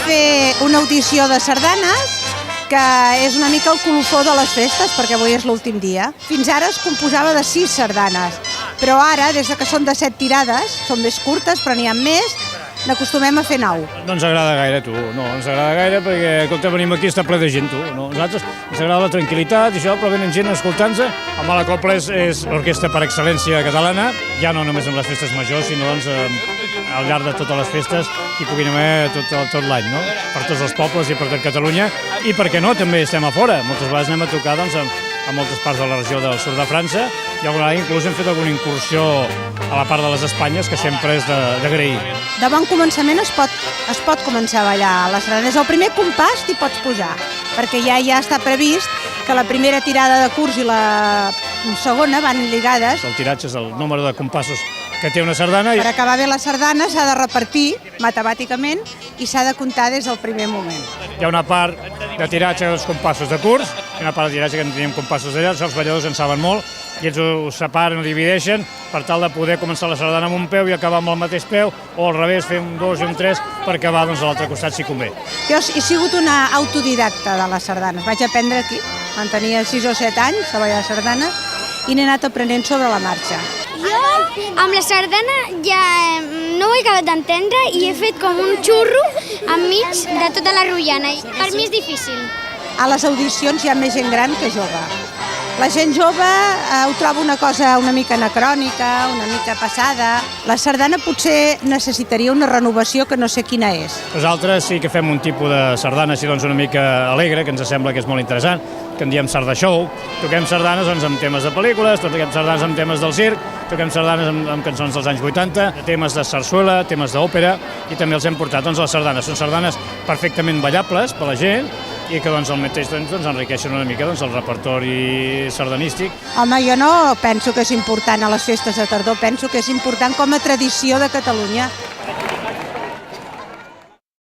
fer una audició de sardanes, que és una mica el colofó de les festes, perquè avui és l'últim dia. Fins ara es composava de 6 sardanes, però ara, des que són de 7 tirades, són més curtes, però n'hi ha més, n'acostumem a fer 9. No ens agrada gaire, tu. No ens agrada gaire perquè, escolta, venim aquí, està ple de gent, tu. No? Nosaltres ens agrada la tranquil·litat i això, però venen gent escoltant-se. El Malacopla és l'orquestra per excel·lència catalana, ja no només en les festes majors, sinó doncs, al llarg de totes les festes i puguin haver tot l'any, no? Per tots els pobles i per tot Catalunya. I per què no, també estem a fora. Moltes vegades anem a tocar doncs, a moltes parts de la regió del sud de França i alguna vegada inclús hem fet alguna incursió a la part de les Espanyes, que sempre és d'agrair. De bon començament es pot començar a ballar les sardanes. El primer compàs t'hi pots posar, perquè ja està previst que la primera tirada de curs i la segona van lligades. El tiratge és el número de compassos que té una sardana. Per acabar bé la sardana s'ha de repartir matemàticament i s'ha de comptar des del primer moment. Hi ha una part de tiratge dels compassos de curs, i una part de tiratge que en tenim compassos d'allà, els balladors en saben molt, i ens ho separen, ho divideixen, per tal de poder començar la sardana amb un peu i acabar amb el mateix peu, o al revés, fer un 2 i un 3 per acabar doncs, a l'altre costat si convé. Jo he sigut una autodidacta de les sardanes. Vaig aprendre aquí, quan tenia 6 o 7 anys, a ballar sardana, i n'he anat aprenent sobre la marxa. Jo amb la sardana ja no ho he acabat d'entendre i he fet com un xurro enmig de tota la rotllana. Per mi és difícil. A les audicions hi ha més gent gran que jove. La gent jove ho troba una cosa una mica anacrònica, una mica passada. La sardana potser necessitaria una renovació que no sé quina és. Nosaltres sí que fem un tipus de sardana així doncs una mica alegre, que ens sembla que és molt interessant, que en diem sarda show. Toquem sardanes doncs, amb temes de pel·lícules, toquem sardanes amb temes del circ, toquem sardanes amb cançons dels anys 80, temes de sarsuela, temes d'òpera, i també els hem portat doncs, a les sardanes. Són sardanes perfectament ballables per la gent, i que doncs, al mateix temps doncs, enriqueixen una mica doncs, el repertori sardanístic. Home, jo no penso que és important a les festes de tardor, penso que és important com a tradició de Catalunya.